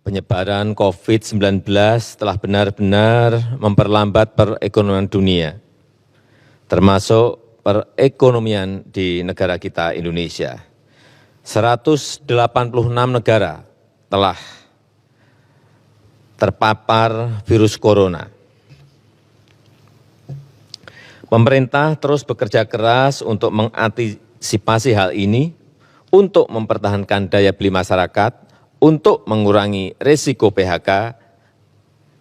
penyebaran COVID-19 telah benar-benar memperlambat perekonomian dunia, termasuk perekonomian di negara kita Indonesia. 186 negara telah terpapar virus corona. Pemerintah terus bekerja keras untuk mengantisipasi hal ini, untuk mempertahankan daya beli masyarakat, untuk mengurangi risiko PHK,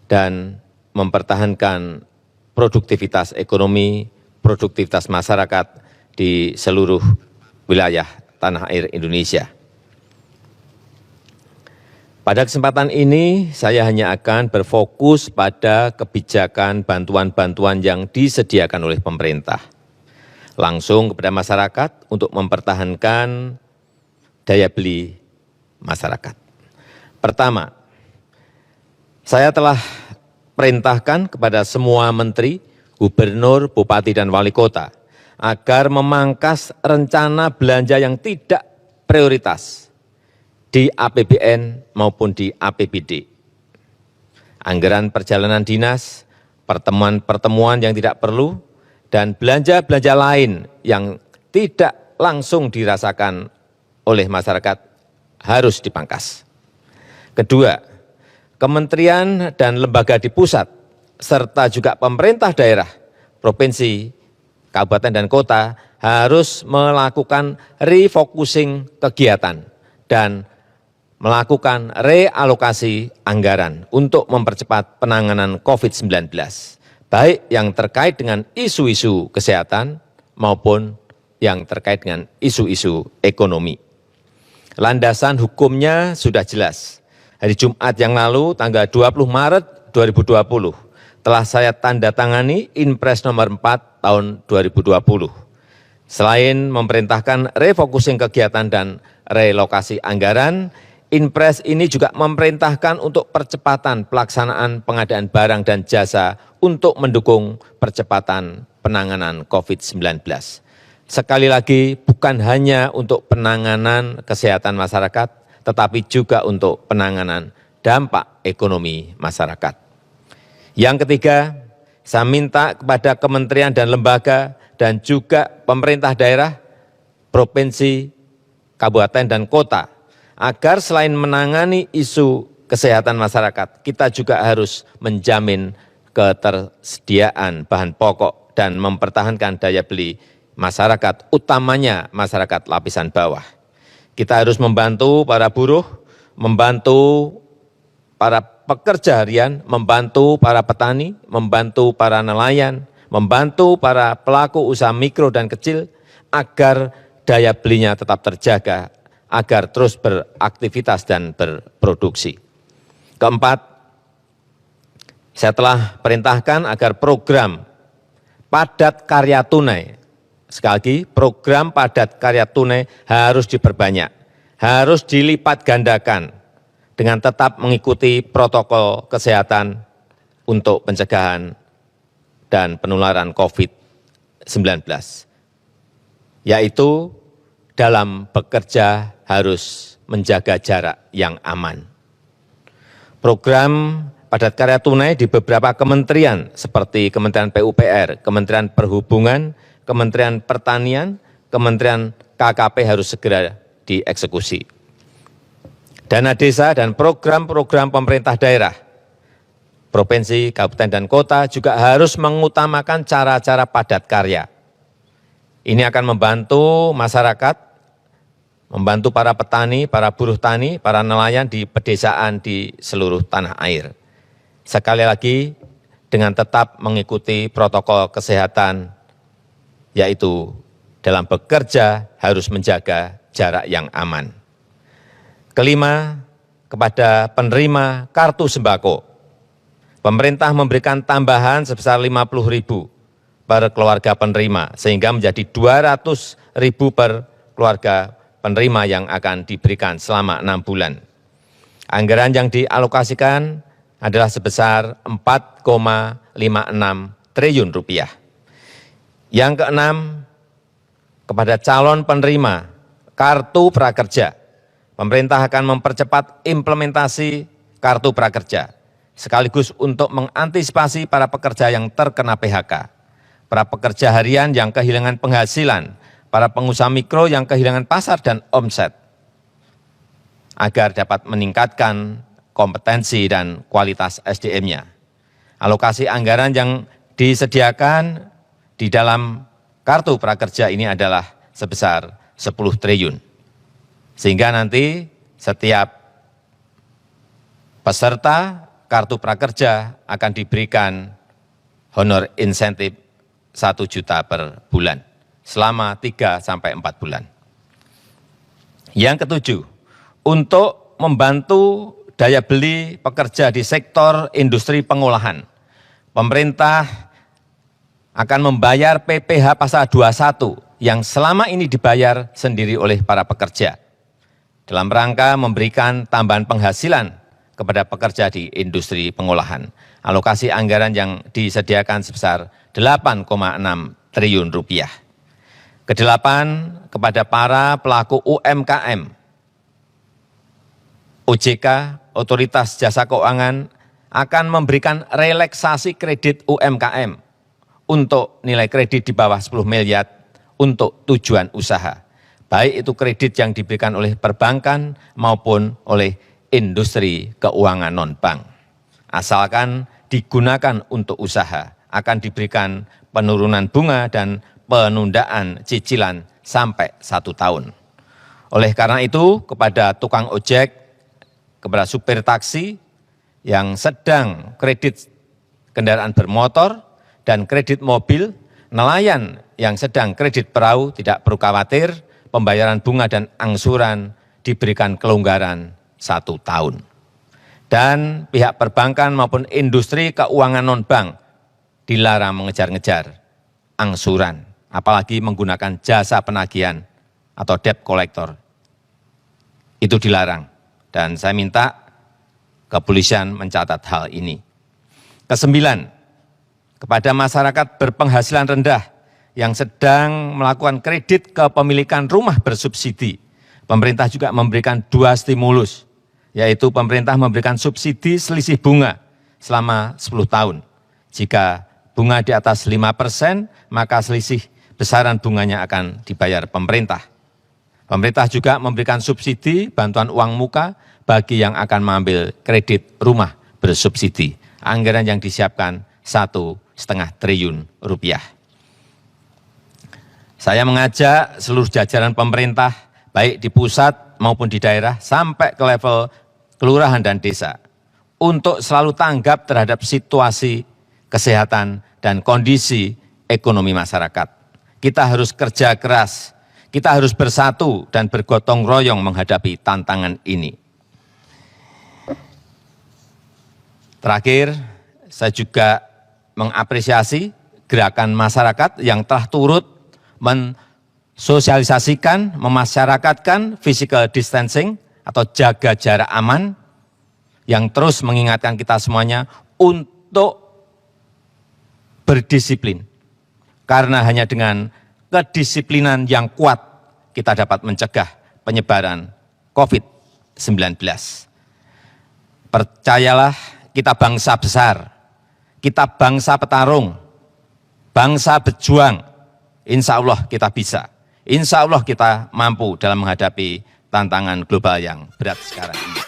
dan mempertahankan produktivitas ekonomi, produktivitas masyarakat di seluruh wilayah tanah air Indonesia. Pada kesempatan ini, saya hanya akan berfokus pada kebijakan bantuan-bantuan yang disediakan oleh pemerintah, langsung kepada masyarakat untuk mempertahankan daya beli masyarakat. Pertama, saya telah perintahkan kepada semua menteri, gubernur, bupati, dan wali kota agar memangkas rencana belanja yang tidak prioritas di APBN maupun di APBD. Anggaran perjalanan dinas, pertemuan-pertemuan yang tidak perlu, dan belanja-belanja lain yang tidak langsung dirasakan oleh masyarakat harus dipangkas. Kedua, kementerian dan lembaga di pusat, serta juga pemerintah daerah, provinsi, kabupaten, dan kota harus melakukan refocusing kegiatan dan melakukan realokasi anggaran untuk mempercepat penanganan COVID-19, baik yang terkait dengan isu-isu kesehatan maupun yang terkait dengan isu-isu ekonomi. Landasan hukumnya sudah jelas. Hari Jumat yang lalu, tanggal 20 Maret 2020, telah saya tanda tangani Inpres nomor 4 tahun 2020. Selain memerintahkan refocusing kegiatan dan relokasi anggaran, Inpres ini juga memerintahkan untuk percepatan pelaksanaan pengadaan barang dan jasa untuk mendukung percepatan penanganan COVID-19. Sekali lagi, bukan hanya untuk penanganan kesehatan masyarakat, tetapi juga untuk penanganan dampak ekonomi masyarakat. Yang ketiga, saya minta kepada kementerian dan lembaga dan juga pemerintah daerah, provinsi, kabupaten, dan kota, agar selain menangani isu kesehatan masyarakat, kita juga harus menjamin ketersediaan bahan pokok dan mempertahankan daya beli masyarakat, utamanya masyarakat lapisan bawah. Kita harus membantu para buruh, membantu para pekerja harian, membantu para petani, membantu para nelayan, membantu para pelaku usaha mikro dan kecil, agar daya belinya tetap terjaga, agar terus beraktivitas dan berproduksi. Keempat, saya telah perintahkan agar program padat karya tunai, sekali lagi, program padat karya tunai harus diperbanyak, harus dilipat gandakan dengan tetap mengikuti protokol kesehatan untuk pencegahan dan penularan COVID-19, yaitu dalam bekerja harus menjaga jarak yang aman. Program padat karya tunai di beberapa kementerian seperti Kementerian PUPR, Kementerian Perhubungan, Kementerian Pertanian, Kementerian KKP harus segera dieksekusi. Dana desa dan program-program pemerintah daerah, provinsi, kabupaten, dan kota juga harus mengutamakan cara-cara padat karya. Ini akan membantu masyarakat, membantu para petani, para buruh tani, para nelayan di pedesaan di seluruh tanah air. Sekali lagi, dengan tetap mengikuti protokol kesehatan, yaitu dalam bekerja harus menjaga jarak yang aman. Kelima, kepada penerima kartu sembako, pemerintah memberikan tambahan sebesar 50.000 per keluarga penerima, sehingga menjadi 200.000 per keluarga penerima yang akan diberikan selama 6 bulan. Anggaran yang dialokasikan adalah sebesar 4,56 triliun rupiah. Yang keenam, kepada calon penerima kartu prakerja, pemerintah akan mempercepat implementasi Kartu Prakerja, sekaligus untuk mengantisipasi para pekerja yang terkena PHK, para pekerja harian yang kehilangan penghasilan, para pengusaha mikro yang kehilangan pasar dan omset, agar dapat meningkatkan kompetensi dan kualitas SDM-nya. Alokasi anggaran yang disediakan di dalam Kartu Prakerja ini adalah sebesar 10 triliun. Sehingga nanti setiap peserta Kartu Prakerja akan diberikan honor insentif 1 juta per bulan selama 3 sampai 4 bulan. Yang ketujuh, untuk membantu daya beli pekerja di sektor industri pengolahan, pemerintah akan membayar PPh pasal 21 yang selama ini dibayar sendiri oleh para pekerja dalam rangka memberikan tambahan penghasilan kepada pekerja di industri pengolahan. Alokasi anggaran yang disediakan sebesar 8,6 triliun rupiah. Kedelapan, kepada para pelaku UMKM, OJK, Otoritas Jasa Keuangan, akan memberikan relaksasi kredit UMKM untuk nilai kredit di bawah 10 miliar untuk tujuan usaha. Baik itu kredit yang diberikan oleh perbankan maupun oleh industri keuangan non-bank. Asalkan digunakan untuk usaha, akan diberikan penurunan bunga dan penundaan cicilan sampai 1 tahun. Oleh karena itu, kepada tukang ojek, kepada supir taksi yang sedang kredit kendaraan bermotor dan kredit mobil, nelayan yang sedang kredit perahu tidak perlu khawatir, pembayaran bunga dan angsuran diberikan kelonggaran 1 tahun. Dan pihak perbankan maupun industri keuangan non-bank dilarang mengejar-ngejar angsuran, apalagi menggunakan jasa penagihan atau debt collector. Itu dilarang. Dan saya minta kepolisian mencatat hal ini. Kesembilan, kepada masyarakat berpenghasilan rendah yang sedang melakukan kredit kepemilikan rumah bersubsidi, pemerintah juga memberikan 2 stimulus, yaitu pemerintah memberikan subsidi selisih bunga selama 10 tahun. Jika bunga di atas 5%, maka selisih besaran bunganya akan dibayar pemerintah. Pemerintah juga memberikan subsidi bantuan uang muka bagi yang akan mengambil kredit rumah bersubsidi. Anggaran yang disiapkan 1,5 triliun rupiah. Saya mengajak seluruh jajaran pemerintah, baik di pusat maupun di daerah, sampai ke level kelurahan dan desa, untuk selalu tanggap terhadap situasi kesehatan dan kondisi ekonomi masyarakat. Kita harus kerja keras, kita harus bersatu dan bergotong royong menghadapi tantangan ini. Terakhir, saya juga mengapresiasi gerakan masyarakat yang telah turut mensosialisasikan, memasyarakatkan physical distancing atau jaga jarak aman, yang terus mengingatkan kita semuanya untuk berdisiplin. Karena hanya dengan kedisiplinan yang kuat, kita dapat mencegah penyebaran COVID-19. Percayalah, kita bangsa besar, kita bangsa petarung, bangsa berjuang. Insya Allah kita bisa, insya Allah kita mampu dalam menghadapi tantangan global yang berat sekarang ini.